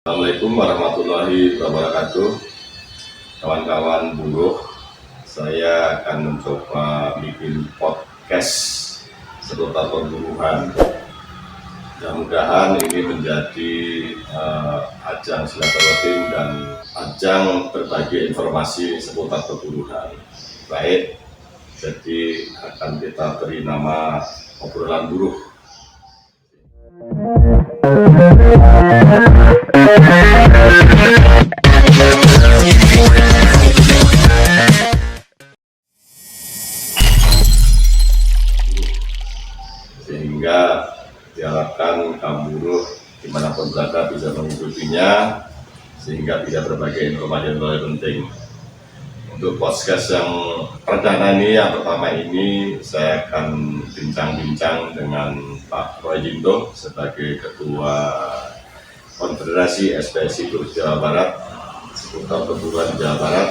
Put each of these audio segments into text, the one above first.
Assalamualaikum warahmatullahi wabarakatuh. Kawan-kawan buruh, saya akan mencoba bikin podcast seputar perburuhan. Mudah-mudahan ini menjadi ajang silaturahim dan ajang berbagi informasi seputar perburuhan. Baik, jadi akan kita beri nama obrolan buruh. Sehingga diharapkan kaum buruh dimanapun berada bisa mengikutinya, sehingga bisa berbagai informasi yang paling penting. Untuk podcast yang perdana ini, yang pertama ini, saya akan bincang-bincang dengan Pak Rojindo sebagai Ketua Konfederasi SPSI Buruh Jawa Barat seputar perburuhan Jawa Barat.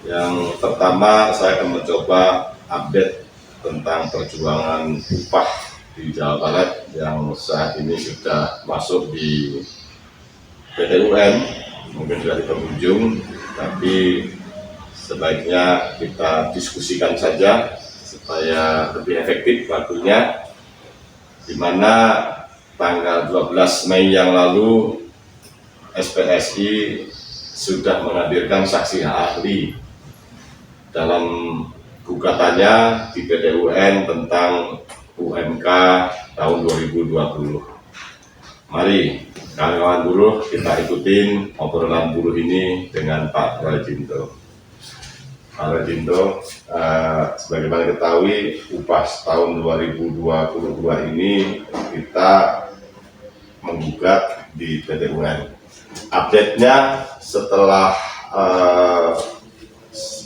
Yang pertama, saya akan mencoba update tentang perjuangan upah di Jawa Barat yang saat ini sudah masuk di PT UN, mungkin sudah di penghujung, tapi sebaiknya kita diskusikan saja supaya lebih efektif waktunya, di mana tanggal 12 Mei yang lalu SPSI sudah menghadirkan saksi ahli dalam gugatannya di PT UN tentang UMK tahun 2020. Mari kawan-kawan buruh, kita ikutin obrolan buruh ini dengan Pak Rojindo. Pak Rojindo, sebagaimana diketahui, upah tahun 2022 ini kita menggugat di PT UN. Update-nya setelah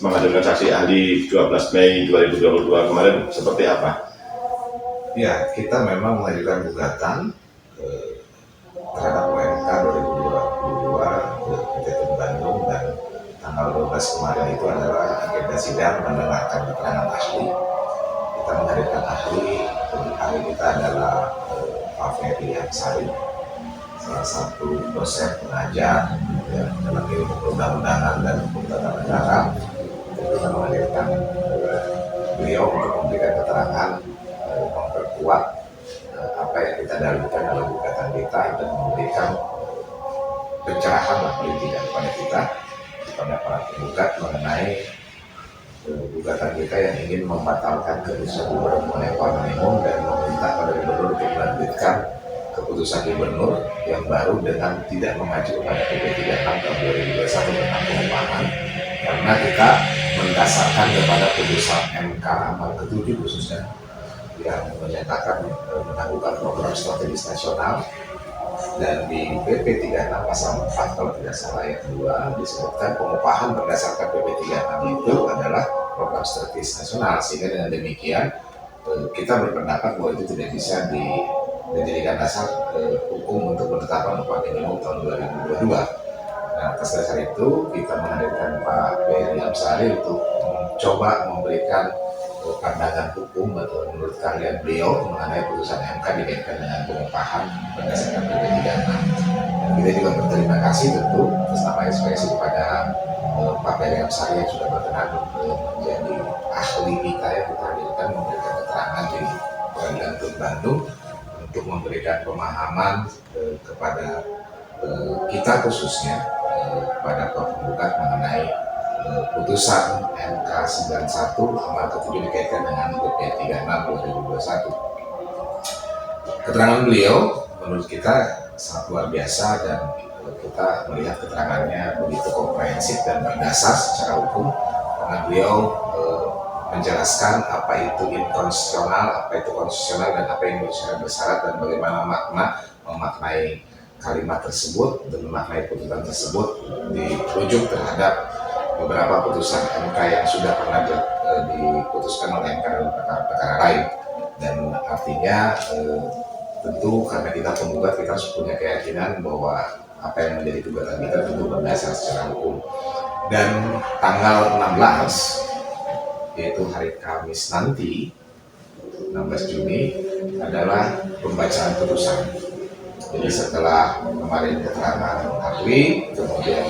menghadirkan saksi ahli 12 Mei 2022 kemarin seperti apa? Ya, kita memang mengajukan gugatan terhadap UMK 2022 ke PT TUN Bandung, dan tanggal 12 kemarin itu adalah agenda sidang mendengarkan keterangan ahli. Kita menghadirkan ahli kita adalah Pak Ferry Amsari, salah satu dosen pengajar dalam ilmu perundang-undangan dan hukum tata negara. Kita menghadirkan beliau untuk memberikan keterangan, memperkuat apa yang kita dalilkan dalam gugatan kita, dan memberikan pencerahan paling tidak kepada para penggugat mengenai gugatan kita yang ingin membatalkan keputusan gubernur mengenai upah minimum dan meminta pada gubernur untuk melanjutkan keputusan gubernur yang baru dengan tidak mengacu kepada PP 36 tahun 2021 tentang pengupahan, karena kita mendasarkan kepada putusan MK amal ke-7 khususnya yang menyatakan menangguhkan program strategis nasional. Dan di PP 36 pasal 4 kalau tidak salah ayat 2 disebutkan pengupahan berdasarkan PP 36 itu adalah program strategis nasional, sehingga dengan demikian kita berpendapat bahwa itu tidak bisa dijadikan dasar hukum untuk penetapan upah minimum tahun 2022. Nah, atas dasar itu kita menghadirkan Pak Ferry Amsari untuk mencoba memberikan pandangan hukum atau menurut kalian beliau mengenai putusan MK dikaitkan dengan pengupahan berdasarkan PP 36. Dan kita juga berterima kasih tentu atas nama SPSI kepada Pak Ferry Amsari yang sudah berkenan menjadi ahli kita yang kita hadirkan memberikan keterangan di Pengadilan TUN Bandung untuk memberikan pemahaman kepada kita khususnya pada penggugat mengenai putusan MK 91 amal ke-7 dikaitkan dengan PP 36 2021. Keterangan beliau menurut kita sangat luar biasa, dan kita melihat keterangannya begitu komprehensif dan berdasar secara hukum, karena beliau menjelaskan apa itu inkonstitusional, apa itu konstitusional, dan apa yang bersyarat dan bagaimana memaknai kalimat tersebut dan memaknai putusan tersebut dirujuk terhadap beberapa putusan MK yang sudah pernah diputuskan oleh MK dalam perkara-perkara lain. Dan artinya tentu karena kita penggugat, kita harus punya keyakinan bahwa apa yang menjadi gugatan kita tentu berdasar secara hukum. Dan tanggal 16, yaitu hari Kamis nanti, 16 Juni adalah pembacaan putusan. Jadi setelah kemarin keterangan ahli, kemudian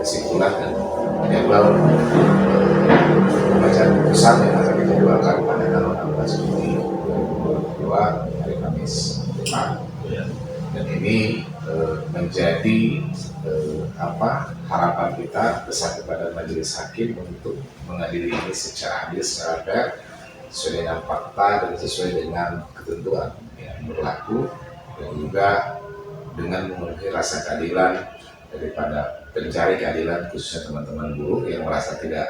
kesimpulan dan jadwal pembacaan putusan yang akan dijadwalkan pada tanggal 16 Juni 2022 hari Kamis depan. Dan ini menjadi harapan kita besar kepada majelis hakim untuk mengadili ini secara adil, secara fair, sesuai dengan fakta dan sesuai dengan ketentuan yang berlaku, dan juga dengan memenuhi rasa keadilan daripada pencari keadilan, khususnya teman-teman buruh yang merasa tidak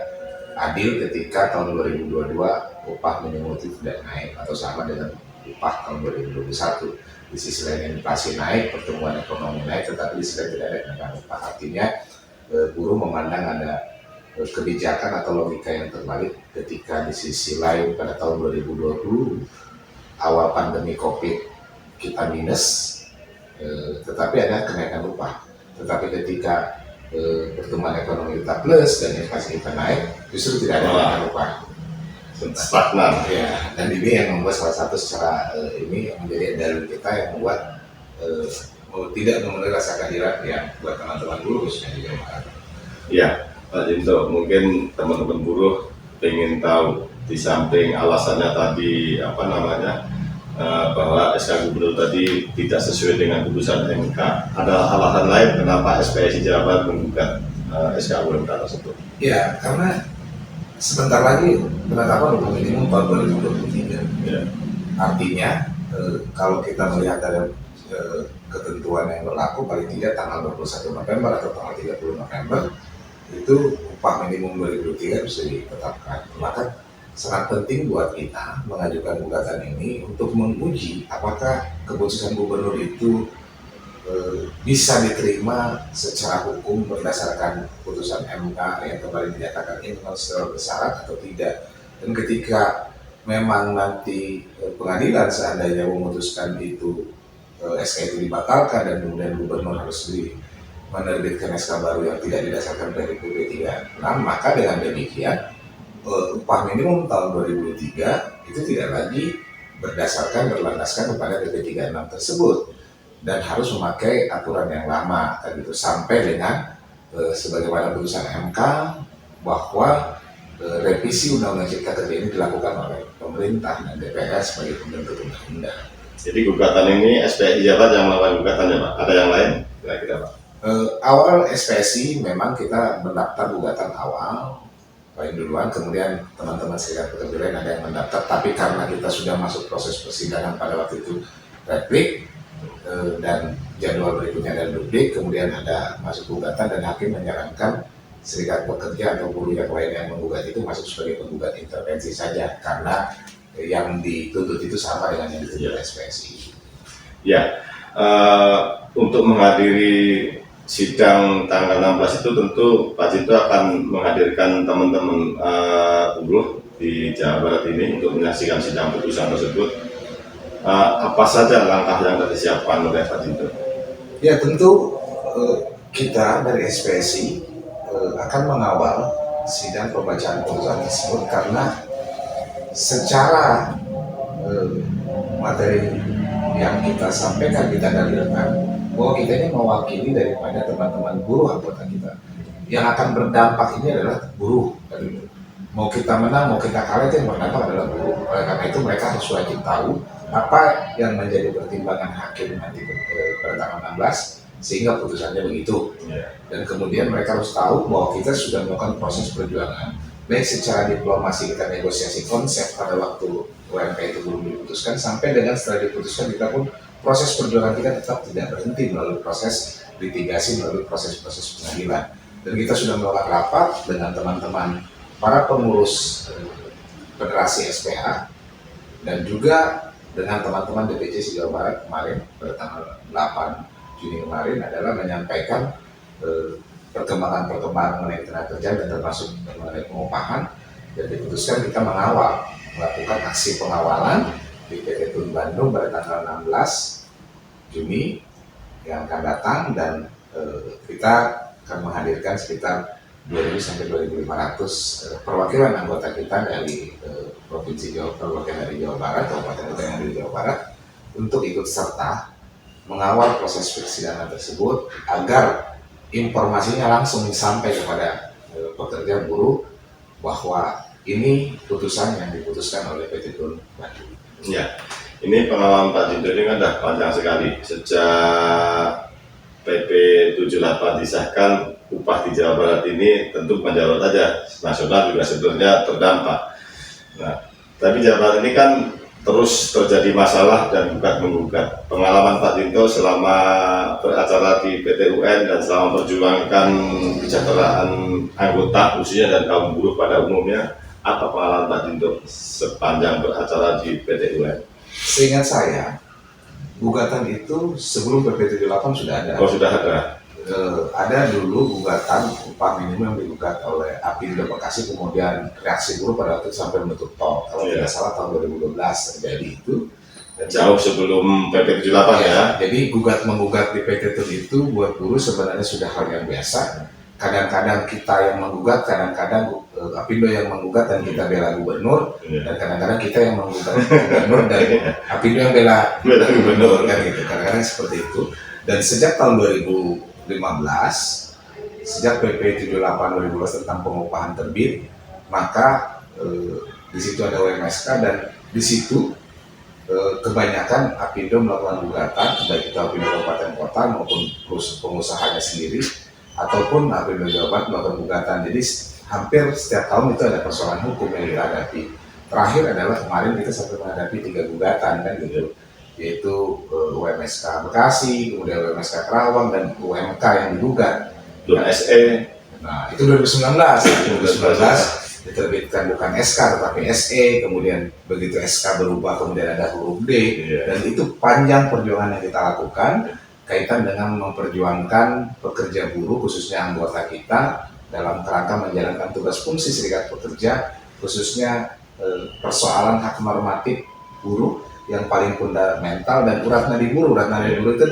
adil ketika tahun 2022 upah minimum itu tidak naik atau sama dengan upah tahun 2021. Di sisi lain inflasi naik, pertumbuhan ekonomi naik, tetapi di sisi lain tidak ada kenaikan upah. Artinya buruh memandang ada kebijakan atau logika yang terbalik ketika di sisi lain pada tahun 2020 awal pandemi COVID kita minus, tetapi ada kenaikan upah. Tetapi ketika pertumbuhan ekonomi kita plus dan inflasi kita naik, justru tidak ada kenaikan upah. Stagnan. Ya, dan ini yang membuat salah satu secara ini yang menjadi dalil kita yang membuat tidak memenuhi rasa keadilan yang buat teman-teman buruh khususnya di Jawa Barat. Ya, Pak Jinto, mungkin teman-teman buruh ingin tahu di samping alasannya tadi bahwa SK Gubernur tadi tidak sesuai dengan putusan MK, ada alasan lain kenapa SPSI Jawa Barat menggugat SK UMK tersebut? Ya, karena sebentar lagi penetapan upah minimum tahun 2023. Ya. Artinya kalau kita melihat dari ketentuan yang berlaku paling tidak tanggal 21 November atau tanggal 30 November itu upah minimum 2023 bisa ditetapkan. Maka sangat penting buat kita mengajukan gugatan ini untuk menguji apakah keputusan gubernur itu bisa diterima secara hukum berdasarkan putusan MK yang kemarin dinyatakan inkonstitusional bersyarat atau tidak. Dan ketika memang nanti pengadilan seandainya memutuskan itu SK itu dibatalkan dan kemudian gubernur harus menerbitkan SK baru yang tidak didasarkan dari PP 36, maka dengan demikian upah minimum tahun 2003 itu tidak lagi berlandaskan kepada PP 36 tersebut dan harus memakai aturan yang lama gitu, sampai dengan sebagaimana putusan MK bahwa revisi Undang-Undang Cipta Kerja ini dilakukan oleh pemerintah dan DPR sebagai pembentuk undang-undang. Jadi gugatan ini SPSI Jawa Barat yang melakukan gugatannya, Pak? Ada yang lain kira-kira, Pak? Awal SPSI memang kita mendaftar gugatan awal paling duluan, kemudian teman-teman serikat pekerja lain ada yang mendaftar, tapi karena kita sudah masuk proses persidangan pada waktu itu replik dan jadwal berikutnya ada duplik, kemudian ada masuk gugatan dan hakim menyarankan serikat pekerja atau buruh yang lain yang menggugat itu masuk sebagai penggugat intervensi saja karena yang dituntut itu sama dengan yang dituntut SPSI. Ya, untuk menghadiri sidang tanggal 16 itu tentu Pak Jinto akan menghadirkan teman-teman buruh di Jawa Barat ini untuk menyaksikan sidang putusan tersebut. Apa saja langkah yang telah disiapkan oleh Pak Jinto? Ya tentu kita dari SPSI akan mengawal sidang pembacaan putusan tersebut karena secara materi yang kita sampaikan, kita dalilkan bahwa kita ini mewakili daripada teman-teman buruh anggota kita. Yang akan berdampak ini adalah buruh. Mau kita menang, mau kita kalah, itu yang berdampak adalah buruh. Oleh karena itu mereka harus wajib tahu apa yang menjadi pertimbangan hakim nanti pada tanggal 16 sehingga putusannya begitu. Dan kemudian mereka harus tahu bahwa kita sudah melakukan proses perjuangan, baik secara diplomasi kita negosiasi konsep pada waktu UMK itu belum diputuskan, sampai dengan setelah diputuskan kita pun proses perjuangan kita tetap tidak berhenti melalui proses litigasi, melalui proses-proses pengadilan. Dan kita sudah melakukan rapat dengan teman-teman para pengurus Federasi SPH dan juga dengan teman-teman DPC Jawa Barat kemarin pada tanggal 8 Juni kemarin adalah menyampaikan perkembangan-perkembangan mengenai tenaga kerja dan termasuk mengenai pengupahan, dan diputuskan kita melakukan aksi pengawalan di PT Tun Bandung pada tanggal 16 Juni yang akan datang, dan kita akan menghadirkan sekitar 2.000 sampai 2.500 perwakilan anggota kita dari provinsi Jawa, perwakilan dari Jawa Barat, kabupaten yang dari Jawa Barat untuk ikut serta mengawal proses persidangan tersebut agar informasinya langsung sampai kepada pekerja buruh bahwa ini putusan yang diputuskan oleh PT Tun Bandung. Ya, ini pengalaman Pak Dinto ini kan sudah panjang sekali. Sejak PP 78 disahkan, upah di Jawa Barat ini tentu bukan Jawa Barat saja, nasional juga sebetulnya terdampak. Nah, tapi Jawa Barat ini kan terus terjadi masalah dan gugat-menggugat. Pengalaman Pak Dinto selama beracara di PT UN dan selama memperjuangkan kesejahteraan anggota, khususnya dan kaum buruh pada umumnya, apa pengalaman Pak Dinto sepanjang beracara di PT UN? Seingat saya, gugatan itu sebelum PP 78 sudah ada. Oh, sudah ada. Ada dulu gugatan upah minimum yang digugat oleh Apindo Bekasi, kemudian reaksi buruh pada waktu itu sampai menutup tol. Kalau tidak salah tahun 2012 terjadi itu. Dan jauh sebelum PP 78 ya. Jadi menggugat di PT Tun itu buat buruh sebenarnya sudah hal yang biasa. Kadang-kadang kita yang menggugat, kadang-kadang Apindo yang menggugat dan kita bela gubernur, dan kadang-kadang kita yang menggugat gubernur dan Apindo yang bela gubernur, kan gitu. Kadang-kadang seperti itu. Dan sejak tahun 2015, sejak PP 78 2012 tentang pengupahan terbit, maka di situ ada UMSK dan di situ kebanyakan Apindo melakukan gugatan, baik itu Apindo Kabupaten Kota maupun pengusahanya sendiri, ataupun Apindo Jawa Barat melakukan gugatan. Jadi hampir setiap tahun itu ada persoalan hukum yang kita hadapi. Terakhir adalah kemarin kita sampai menghadapi 3 gugatan kan gitu, yaitu UMSK Bekasi, kemudian UMSK Kerawang, dan UMK yang digugat. SE. Nah itu 2019 diterbitkan bukan SK tetapi SE, kemudian begitu SK berubah kemudian ada huruf D, dan itu panjang perjuangan yang kita lakukan kaitan dengan memperjuangkan pekerja buruh, khususnya anggota kita, dalam kerangka menjalankan tugas fungsi serikat pekerja, khususnya persoalan hak normatif buruh yang paling fundamental dan urat nadi buruh. Urat nadi buruh itu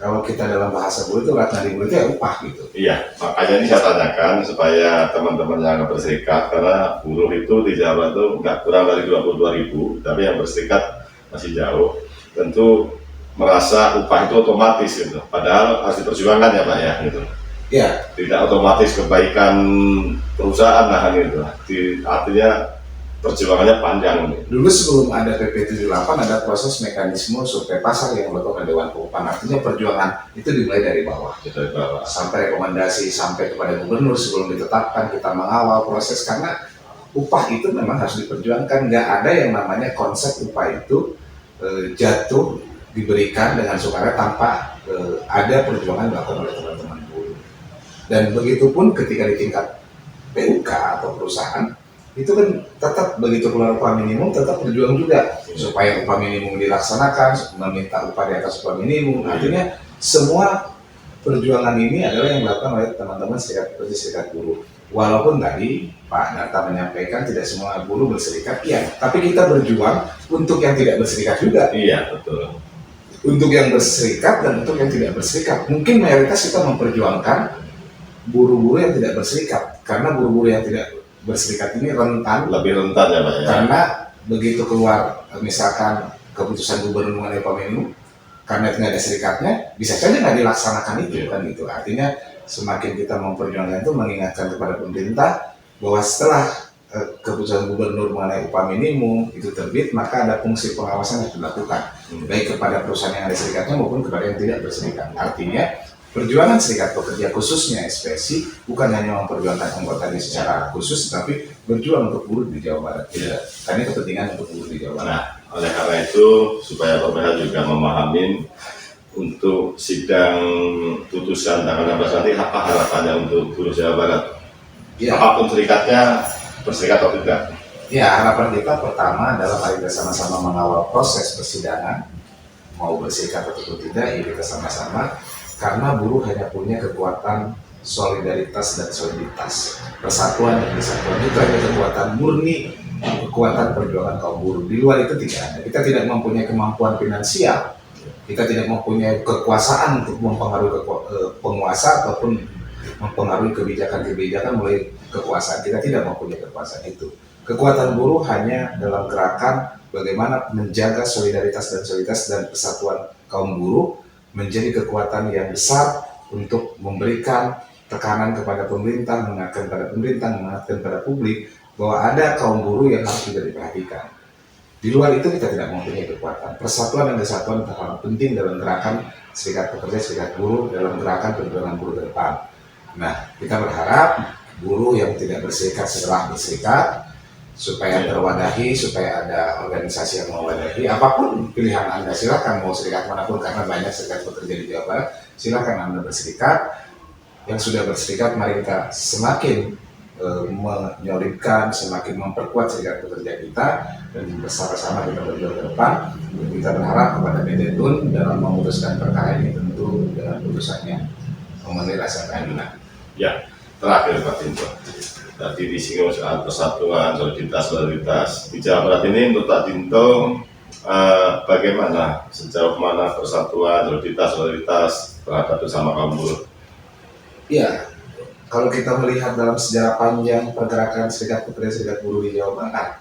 kalau kita dalam bahasa buruh itu urat nadi buruh itu ya upah gitu. Iya, makanya ini saya tanyakan supaya teman-teman yang berserikat, karena buruh itu di Jawa itu nggak kurang dari 22.000, tapi yang berserikat masih jauh. Tentu merasa upah itu otomatis gitu, padahal harus diperjuangkan ya Pak ya gitu. Ya. Tidak otomatis kebaikan perusahaan lah gitu. Artinya perjuangannya panjang nih. Dulu sebelum ada PP 78 ada proses mekanisme survei pasar yang dilakukan oleh Dewan Pengupahan. Artinya perjuangan itu dimulai dari bawah. Dari bawah. Sampai rekomendasi sampai kepada gubernur sebelum ditetapkan, kita mengawal proses, karena upah itu memang harus diperjuangkan. Nggak ada yang namanya konsep upah itu jatuh diberikan dengan sukarela tanpa ada perjuangan dilakukan oleh teman-teman buruh. Dan begitupun ketika di tingkat PUK atau perusahaan, itu kan tetap begitu keluar upah minimum tetap berjuang juga supaya upah minimum dilaksanakan, meminta upah di atas upah minimum. Artinya semua perjuangan ini adalah yang dilakukan oleh teman-teman serikat buruh. Walaupun tadi Pak Nata menyampaikan tidak semua buruh berserikat, ya, tapi kita berjuang untuk yang tidak berserikat juga. Iya, betul. Untuk yang berserikat dan untuk yang tidak berserikat. Mungkin mayoritas kita memperjuangkan buruh-buruh yang tidak berserikat, karena buruh-buruh yang tidak berserikat ini lebih rentan ya Pak ya. Karena begitu keluar misalkan keputusan gubernur mengenai upah minimum, karena tidak ada serikatnya, bisa saja nggak dilaksanakan itu kan gitu. Artinya semakin kita memperjuangkan itu, mengingatkan kepada pemerintah bahwa setelah keputusan gubernur mengenai upah minimum itu terbit, maka ada fungsi pengawasan yang dilakukan baik kepada perusahaan yang ada serikatnya maupun kepada yang tidak berserikat. Artinya perjuangan serikat pekerja khususnya SPSI bukan hanya memperjuangkan anggotanya secara khusus, tapi berjuang untuk buruh di Jawa Barat. Tidak, karena kepentingan untuk buruh di Jawa Barat. Nah, oleh karena itu supaya pemerintah juga memahami untuk sidang putusan tanggal 16 nanti apa harapannya untuk buruh Jawa Barat? Ya. Apapun serikatnya, berserikat atau tidak? Ya, harapan kita pertama adalah mari kita sama-sama mengawal proses persidangan, mau berserikat ataupun tidak, ya kita sama-sama. Karena buruh hanya punya kekuatan solidaritas dan soliditas, persatuan dan kesatuan, itu hanya kekuatan murni, kekuatan perjuangan kaum buruh. Di luar itu tidak ada. Kita tidak mempunyai kemampuan finansial, kita tidak mempunyai kekuasaan untuk mempengaruhi penguasa ataupun mempengaruhi kebijakan-kebijakan mulai kekuasaan. Kita tidak mempunyai kekuasaan itu. Kekuatan buruh hanya dalam gerakan bagaimana menjaga solidaritas dan soliditas dan persatuan kaum buruh, menjadi kekuatan yang besar untuk memberikan tekanan kepada pemerintah, mengingatkan pada publik bahwa ada kaum buruh yang harus juga diperhatikan. Di luar itu kita tidak mempunyai kekuatan. Persatuan dan kesatuan sangat penting dalam gerakan serikat pekerja, serikat buruh, dalam gerakan perjuangan buruh ke depan. Nah, kita berharap buruh yang tidak berserikat setelah berserikat, supaya terwadahi, supaya ada organisasi yang mewadahi. Apapun pilihan Anda, silakan mau serikat manapun, karena banyak serikat pekerja di Jawa Barat, silakan Anda berserikat. Yang sudah berserikat, mari kita semakin menyolidkan, semakin memperkuat serikat pekerja kita, dan bersama-sama kita berjuang ke depan. Kita berharap kepada PT TUN dalam memutuskan perkara ini tentu dengan putusannya memenuhi rasa keadilan. Ya, terakhir Pak Tinto. Tadi disinggung soal persatuan, solidaritas. Di Jawa Barat ini untuk Pak Tinto, bagaimana, sejauh mana persatuan, solidaritas terhadap bersama kaum buruh? Ya, kalau kita melihat dalam sejarah panjang pergerakan serikat pekerja, serikat buruh di Jawa Barat,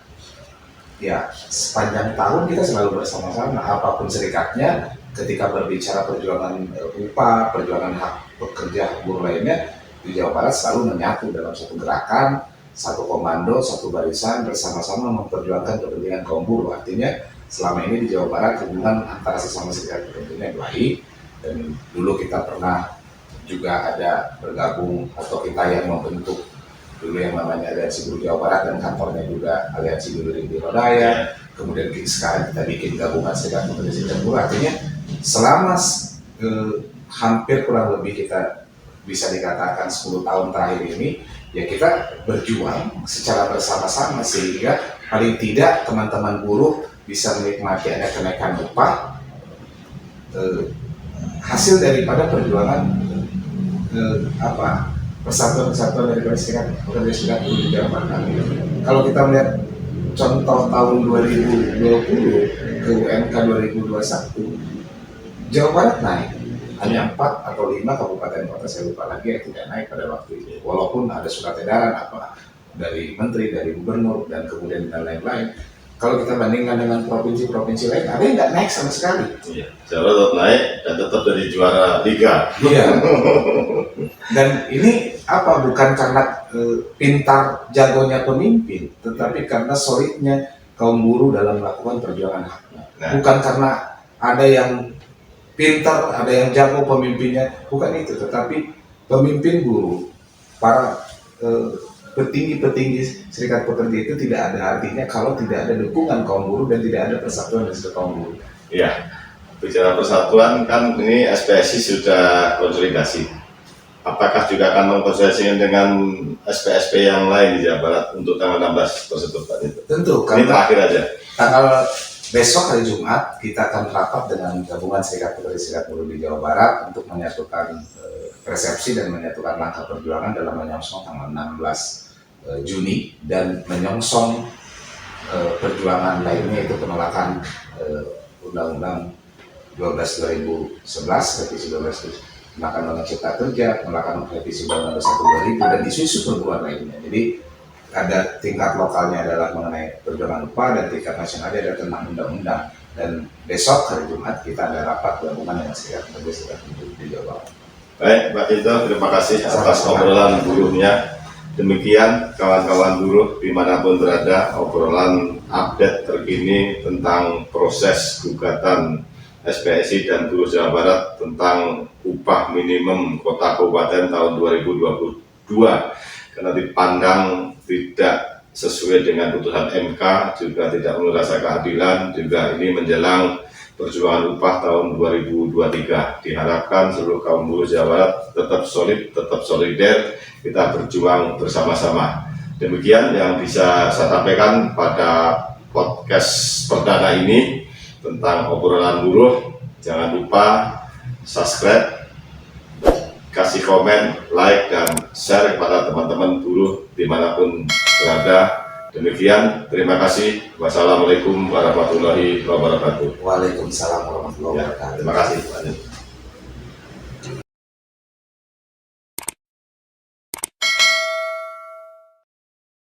ya sepanjang tahun kita selalu bersama-sama, apapun serikatnya. Ketika berbicara perjuangan upah, perjuangan hak pekerja buruh lainnya, di Jawa Barat selalu menyatu dalam satu gerakan, satu komando, satu barisan, bersama-sama memperjuangkan kepentingan kaum buruh. Artinya selama ini di Jawa Barat hubungan antara sesama serikat pekerjanya baik, dan dulu kita pernah juga ada bergabung, atau kita yang membentuk dulu yang namanya Aliansi Buruh Jawa Barat, dan kantornya juga Aliansi Buruh di Rodaya. Kemudian sekarang kita bikin gabungan serikat pekerja, serikat buruh. Artinya selama hampir kurang lebih kita bisa dikatakan 10 tahun terakhir ini, ya kita berjuang secara bersama-sama, sehingga paling tidak teman-teman buruh bisa menikmati ada kenaikan upah, hasil daripada perjuangan persatuan daripada serikat pekerja, serikat buruh di Jawa Barat. Kalau kita melihat contoh tahun 2020 ke UMK 2021, Jawa Barat naik hanya 4 atau 5 kabupaten kota, saya lupa lagi, yang tidak naik pada waktu itu, walaupun ada surat edaran dari menteri, dari gubernur, dan kemudian dan lain-lain. Kalau kita bandingkan dengan provinsi-provinsi lain, ada yang nggak naik sama sekali. Iya, Jawa tetap naik dan tetap jadi juara liga. Iya. Dan ini bukan karena pintar jagonya pemimpin, tetapi karena solidnya kaum buruh dalam melakukan perjuangan haknya. Bukan karena ada yang pintar, ada yang jago pemimpinnya, bukan itu, tetapi pemimpin buruh, para petinggi-petinggi serikat pekerja itu tidak ada artinya kalau tidak ada dukungan kaum buruh dan tidak ada persatuan dari kaum buruh. Iya, bicara persatuan kan ini SPSI sudah konsolidasi. Apakah juga akan mengkonsolidasikan dengan SP-SP yang lain di Jawa Barat untuk tanggal 16 tersebut Pak Tinto? Tentu, ini terakhir aja. Tanggal besok hari Jumat kita akan rapat dengan gabungan serikat pekerja, serikat buruh di Jawa Barat untuk menyatukan persepsi dan menyatukan langkah perjuangan dalam menyongsong tanggal 16 Juni dan menyongsong perjuangan lainnya, itu penolakan Undang-Undang 12 2011, revisi 12, penolakan Undang-Undang Cipta Kerja, penolakan revisi Undang-Undang 1 2000, dan isu-isu perburuan lainnya. Jadi ada tingkat lokalnya adalah mengenai perjuangan upah, dan tingkat nasionalnya adalah tentang undang-undang. Dan besok hari Jumat kita ada rapat gabungan dengan serikat pekerja, serikat buruh di Jawa Barat. Baik, Pak Tinto, terima kasih atas obrolan buruhnya. Demikian kawan-kawan buruh dimanapun berada, obrolan update terkini tentang proses gugatan SPSI dan buruh Jawa Barat tentang upah minimum kota kabupaten tahun 2022, karena dipandang tidak sesuai dengan putusan MK, juga tidak merasa keadilan, juga ini menjelang perjuangan upah tahun 2023. Diharapkan seluruh kaum buruh Jawa Barat tetap solid, tetap solider, kita berjuang bersama-sama. Demikian yang bisa saya sampaikan pada podcast perdana ini tentang obrolan buruh. Jangan lupa subscribe, kasih komen, like, dan share kepada teman-teman buruh dimanapun berada. Demikian, terima kasih. Wassalamualaikum warahmatullahi wabarakatuh. Waalaikumsalam warahmatullahi wabarakatuh. Terima kasih.